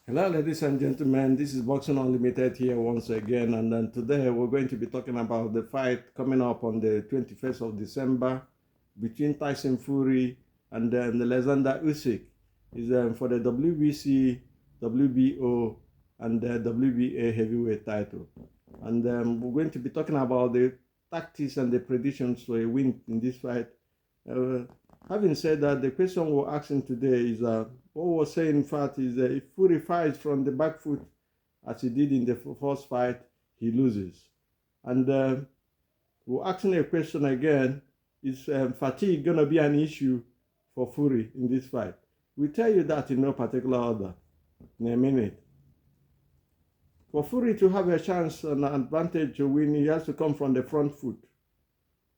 Hello, ladies and gentlemen. This is Boxing Unlimited here once again, and then today we're going to be talking about the fight coming up on the 21st of December between Tyson Fury and then Alexander Usyk. Is for the WBC, WBO, and the WBA heavyweight title. And we're going to be talking about the tactics and the predictions for a win in this fight. Uh, Having said that, the question we're asking today is what we're saying, in fact, is if Fury fights from the back foot as he did in the first fight, he loses. And we're asking a question again, is fatigue going to be an issue for Fury in this fight? We tell you that in no particular order in a minute. For Fury to have a chance and an advantage to win, he has to come from the front foot.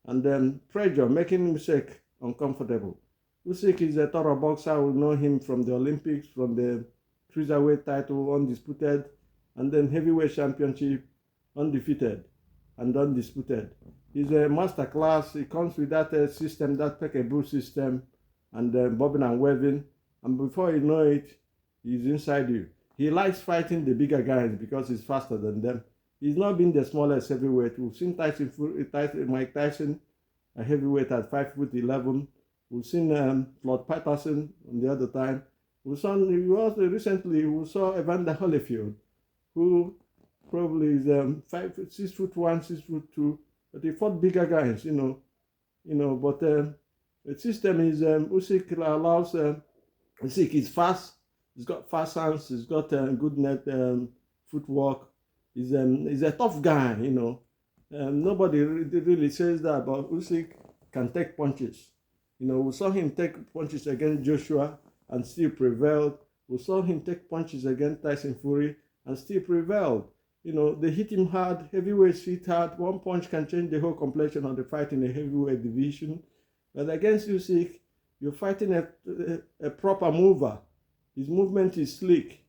And then pressure, making Usyk uncomfortable. Usyk is a thorough boxer. We know him from the Olympics, from the cruiserweight title, undisputed, and then heavyweight championship, undefeated and undisputed. He's a master class. He comes with that system, that peekaboo system, and bobbing and weaving. And before you know it, he's inside you. He likes fighting the bigger guys because he's faster than them. He's not been the smallest heavyweight. We've seen Mike Tyson, a heavyweight at 5'11". We've seen Floyd Patterson on the other time. We saw recently we saw Evander Holyfield, who probably is 6'1", 6'2", but he fought bigger guys, But the system is Usyk allows Usyk is fast. He's got fast hands. He's got good net footwork. He's a tough guy, Nobody really says that, but Usyk can take punches. We saw him take punches against Joshua and still prevailed. We saw him take punches against Tyson Fury and still prevailed. They hit him hard, heavyweights hit hard. One punch can change the whole complexion of the fight in the heavyweight division. But against Usyk, you're fighting a proper mover. His movement is slick.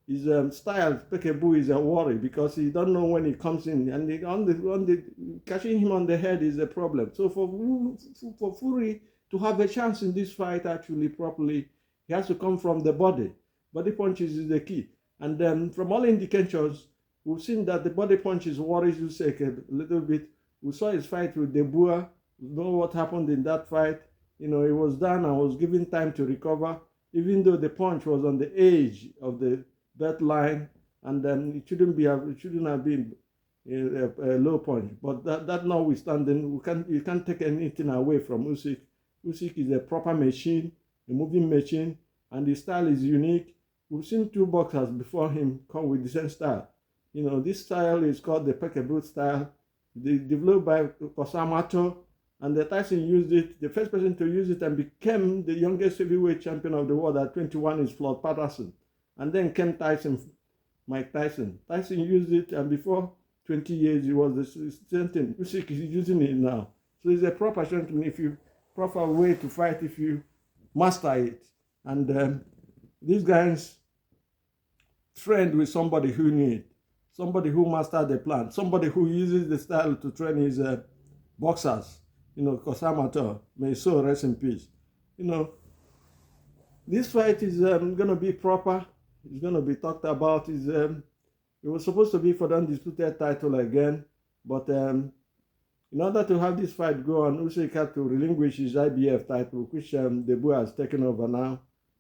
His style, peekaboo, is a worry because he don't know when he comes in, and catching him on the head is a problem. So for Fury to have a chance in this fight actually properly, he has to come from the body. Body punches is the key. And then from all indications, we've seen that the body punches worries Usyk a little bit. We saw his fight with De Boer. We know what happened in that fight. He was down and was given time to recover, even though the punch was on the edge of the belt line, and then it shouldn't have been a low punch. But that notwithstanding, you can't take anything away from Usyk. Usyk is a proper machine, a moving machine, and his style is unique. We've seen two boxers before him come with the same style. This style is called the peekaboo style, developed by Osamato, and the Tyson used it. The first person to use it and became the youngest heavyweight champion of the world at 21 is Floyd Patterson. And then came Mike Tyson. Tyson used it, and before 20 years, it was the same thing. Usyk is using it now. So it's a proper proper way to fight if you master it. And these guys trained with somebody who knew it, somebody who mastered the plan, somebody who uses the style to train his boxers. Kosamato, may his soul rest in peace. This fight is going to be proper. It's going to be talked about. It was supposed to be for the undisputed title again, but in order to have this fight go on, Usyk had to relinquish his IBF title, which De Boer has taken over now.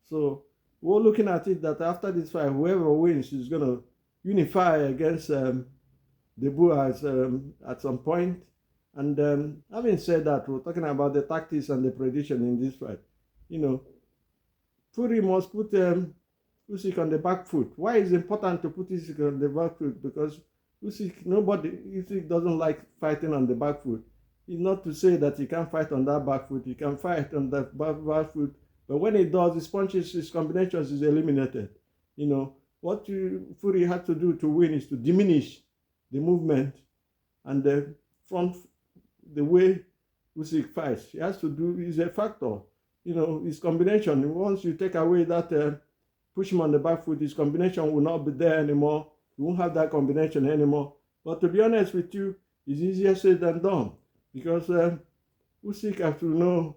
So we're looking at it that after this fight, whoever wins is going to unify against De Boer at some point. And having said that, we're talking about the tactics and the prediction in this fight. Fury must put Usyk on the back foot. Why is it important to put Usyk on the back foot? Because Usyk doesn't like fighting on the back foot. It's not to say that he can't fight on that back foot. He can fight on that back foot. But when he does, his punches, his combinations is eliminated. What Fury had to do to win is to diminish the movement and the way Usyk fights. He has to do, is a factor. His combination, once you take away that push him on the back foot, his combination will not be there anymore. You won't have that combination anymore. But to be honest with you, it's easier said than done. Because Usyk, as you know,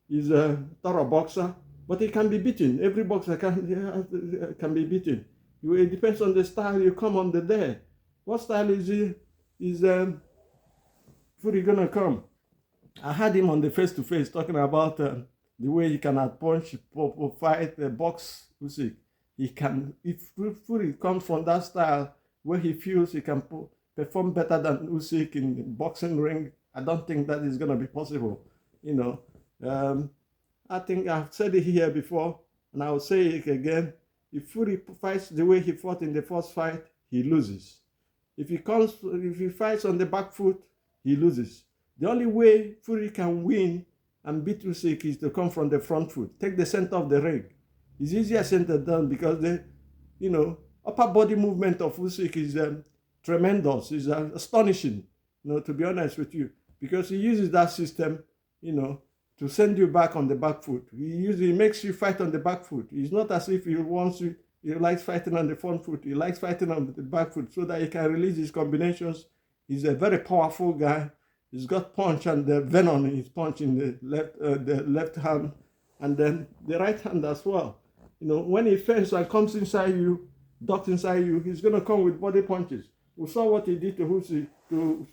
is a thorough boxer, but he can be beaten. Every boxer can be beaten. It depends on the style you come on the day. What style is Fury gonna come? I had him on the face-to-face talking about the way he can outpunch, fight, box Usyk. He can, if Fury comes from that style where he feels he can perform better than Usyk in the boxing ring, I don't think that is going to be possible. You know, I think I've said it here before, and I'll say it again. If Fury fights the way he fought in the first fight, he loses. If he fights on the back foot, he loses. The only way Fury can win and beat Usyk is to come from the front foot, take the center of the ring. It's easier said than done because the, upper body movement of Usyk is tremendous. It's astonishing, to be honest with you, because he uses that system, to send you back on the back foot. He makes you fight on the back foot. It's not as if he likes fighting on the front foot. He likes fighting on the back foot so that he can release his combinations. He's a very powerful guy. He's got punch and the venom in his punch in the left hand, and then the right hand as well. When he feints and comes inside you, ducks inside you, he's going to come with body punches. We saw what he did to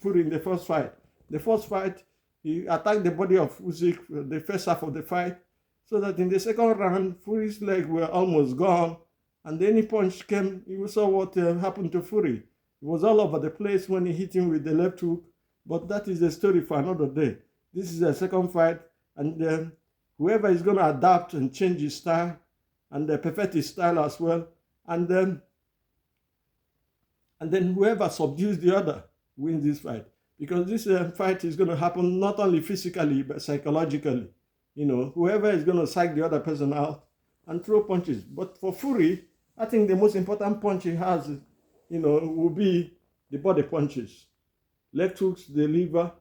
Fury in the first fight. The first fight, he attacked the body of Usyk the first half of the fight, so that in the second round, Fury's legs were almost gone, and then any punch came. You saw what happened to Fury. It was all over the place when he hit him with the left hook. But that is a story for another day. This is a second fight, and whoever is going to adapt and change his style and perfect his style as well, and then whoever subdues the other wins this fight. Because this fight is going to happen not only physically but psychologically. Whoever is going to psych the other person out and throw punches. But for Fury, I think the most important punch he has, will be the body punches. Left hooks to the liver,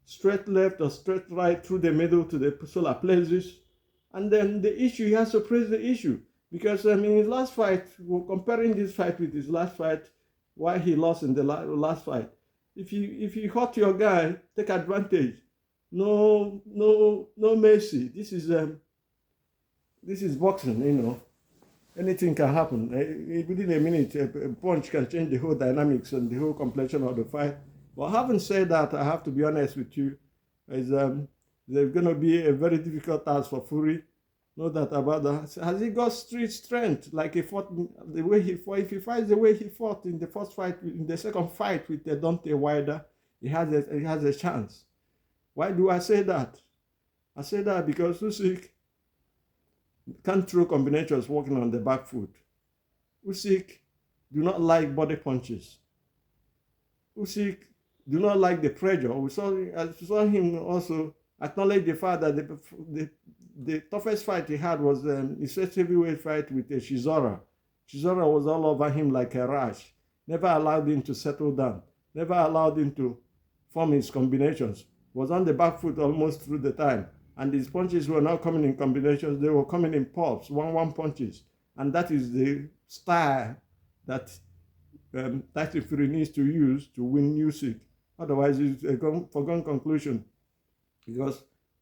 straight left or straight right through the middle to the solar plexus. And then the issue, he has to praise the issue. Because in his last fight, we're comparing this fight with his last fight, why he lost in the last fight. If you hurt your guy, take advantage. No mercy. This is boxing, Anything can happen. Within a minute, a punch can change the whole dynamics and the whole complexion of the fight. But having said that, I have to be honest with you, there's going to be a very difficult task for Fury. No doubt about that. Has he got street strength like he fought the way he fought? If he fights the way he fought in the first fight, in the second fight with Deontay Wilder, he has a chance. Why do I say that? I say that because Usyk can't throw combinations working on the back foot. Usyk do not like body punches. Usyk do not like the pressure. We saw him also acknowledge the fact that the toughest fight he had was his first heavyweight fight with Chisora. Chisora was all over him like a rash. Never allowed him to settle down. Never allowed him to form his combinations. Was on the back foot almost through the time. And his punches were not coming in combinations. They were coming in pops, 1-1 punches. And that is the style that Tyson Fury needs to use to win Usyk. Otherwise, it's a foregone conclusion.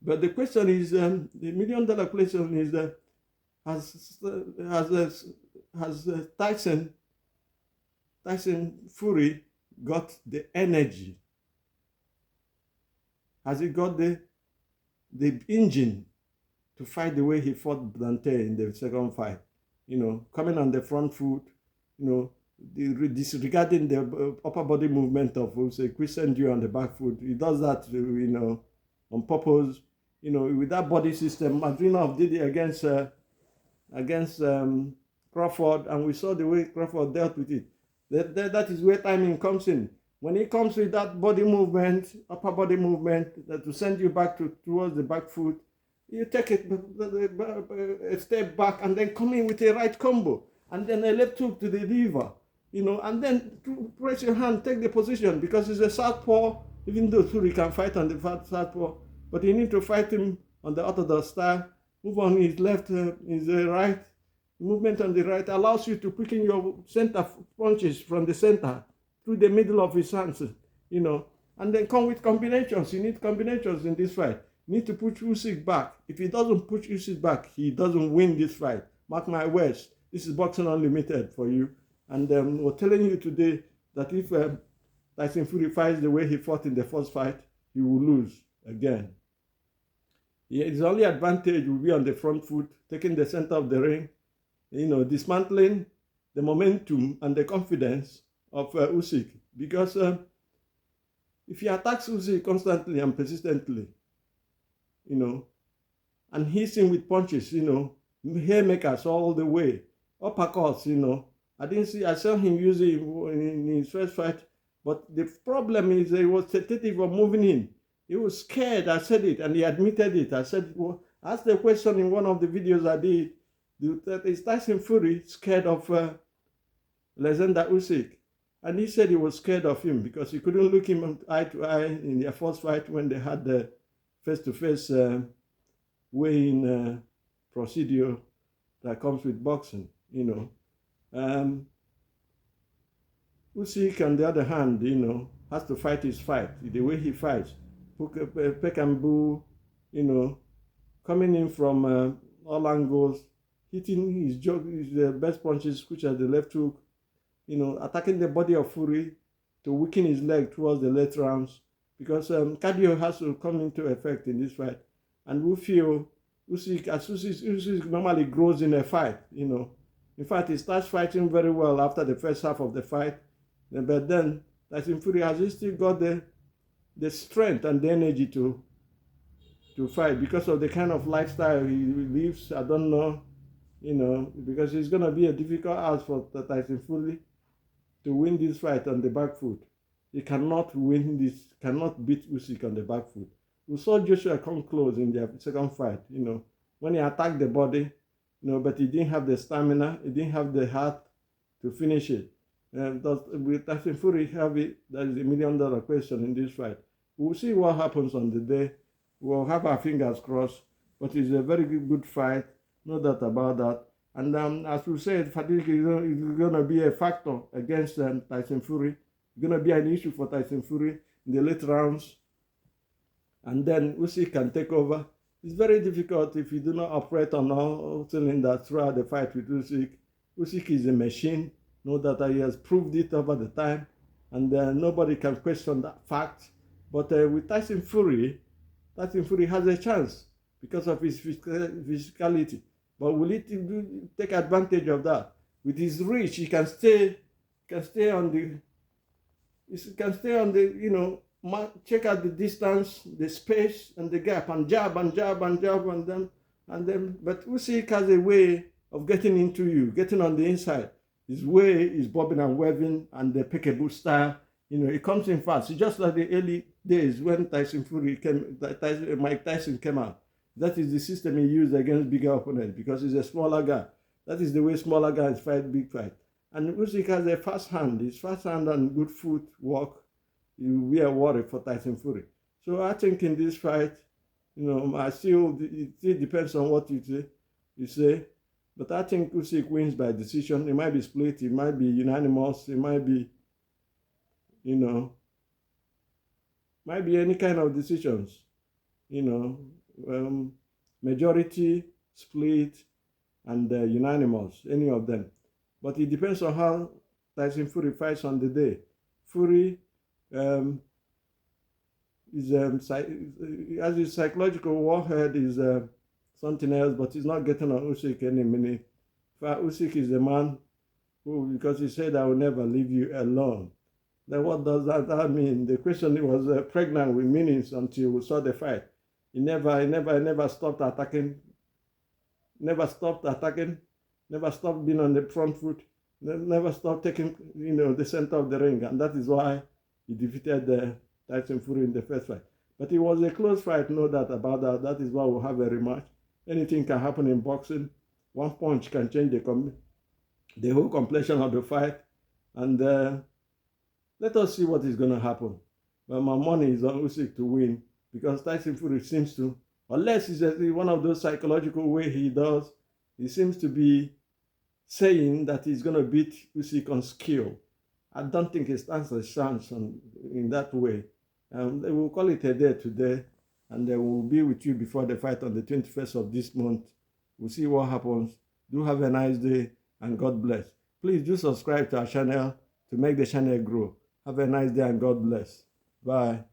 But the question is, the $1 million question is that has Tyson Fury got the energy? Has he got the engine to fight the way he fought Dante in the second fight? Coming on the front foot, disregarding the upper body movement of Usyk, we send you on the back foot. He does that, on purpose. With that body system, Madrinov did it against Crawford, and we saw the way Crawford dealt with it. That is where timing comes in. When he comes with that body movement, upper body movement, that to send you back towards the back foot, you take a step back and then come in with a right combo, and then a left hook to the liver. And then press your hand, take the position, because it's a southpaw, even though Fury can fight on the southpaw, but you need to fight him on the orthodox style, move on his left, his right. Movement on the right allows you to quicken your center punches from the center through the middle of his hands, and then come with combinations. You need combinations in this fight. You need to push Usyk back. If he doesn't push Usyk back, he doesn't win this fight. Mark my words. This is Boxing Unlimited for you. And we're telling you today that if Tyson Fury fights the way he fought in the first fight, he will lose again. His only advantage will be on the front foot, taking the center of the ring, dismantling the momentum and the confidence of Usyk. Because if he attacks Usyk constantly and persistently, and hits him with punches, haymakers all the way, uppercuts, I saw him use it in his first fight, but the problem is he was tentative of moving in. He was scared. I said it, and he admitted it. I said, I asked the question in one of the videos I did, is Tyson Fury scared of Alexander Usyk? And he said he was scared of him because he couldn't look him eye to eye in their first fight when they had the face-to-face weighing procedure that comes with boxing, Usyk, on the other hand, has to fight his fight, the way he fights. Pekambu, coming in from all angles, hitting his best punches, which are the left hook, attacking the body of Fury to weaken his leg towards the late rounds, because cardio has to come into effect in this fight. And we feel Usyk normally grows in a fight, In fact, he starts fighting very well after the first half of the fight, but then Tyson Fury has still got the strength and the energy to fight because of the kind of lifestyle he lives. I don't know, because it's going to be a difficult ask for Tyson Fury to win this fight on the back foot. He cannot beat Usyk on the back foot. We saw Joshua come close in their second fight, when he attacked the body, but he didn't have the stamina, he didn't have the heart to finish it. With Tyson Fury have it, that is $1 million question in this fight. We'll see what happens on the day. We'll have our fingers crossed, but it's a very good fight, no doubt about that. And as we said, fatigue is going to be a factor against Tyson Fury. It's going to be an issue for Tyson Fury in the late rounds. And then Usyk can take over. It's very difficult if you do not operate on all cylinders throughout the fight with Usyk. Usyk is a machine. No doubt he has proved it over the time. And nobody can question that fact. But with Tyson Fury has a chance because of his physicality. But will he take advantage of that? With his reach, he can stay on the, check out the distance, the space, and the gap, and jab, and then. But Usyk has a way of getting into you, getting on the inside. His way is bobbing and weaving, and the peekaboo style. It comes in fast. It's just like the early days when Mike Tyson came out. That is the system he used against bigger opponents because he's a smaller guy. That is the way smaller guys fight big fight. And Usyk has a fast hand. His fast hand and good footwork, he will be a worry for Tyson Fury. So I think in this fight, it still depends on what you say. But I think Usyk wins by decision. It might be split. It might be unanimous. It might be, might be any kind of decisions. Majority, split, and unanimous, any of them. But it depends on how Tyson Fury fights on the day. Fury as his psychological warhead is something else, but he's not getting on Usyk any minute. Usyk is the man who, because he said, I will never leave you alone. Then what does that mean? The question was pregnant with meanings until we saw the fight. He never stopped attacking, never stopped being on the front foot, never stopped taking, the center of the ring. And that is why he defeated Tyson Fury in the first fight. But it was a close fight, no doubt about that. That is why we'll have a rematch. Anything can happen in boxing. One punch can change the whole complexion of the fight. And let us see what is going to happen. But my money is on Usyk to win because Tyson Fury seems to, unless it's one of those psychological ways he does, he seems to be saying that he's going to beat Usyk on skill. I don't think he stands a chance in that way. We'll call it a day today, and we'll be with you before the fight on the 21st of this month. We'll see what happens. Do have a nice day, and God bless. Please do subscribe to our channel to make the channel grow. Have a nice day and God bless. Bye.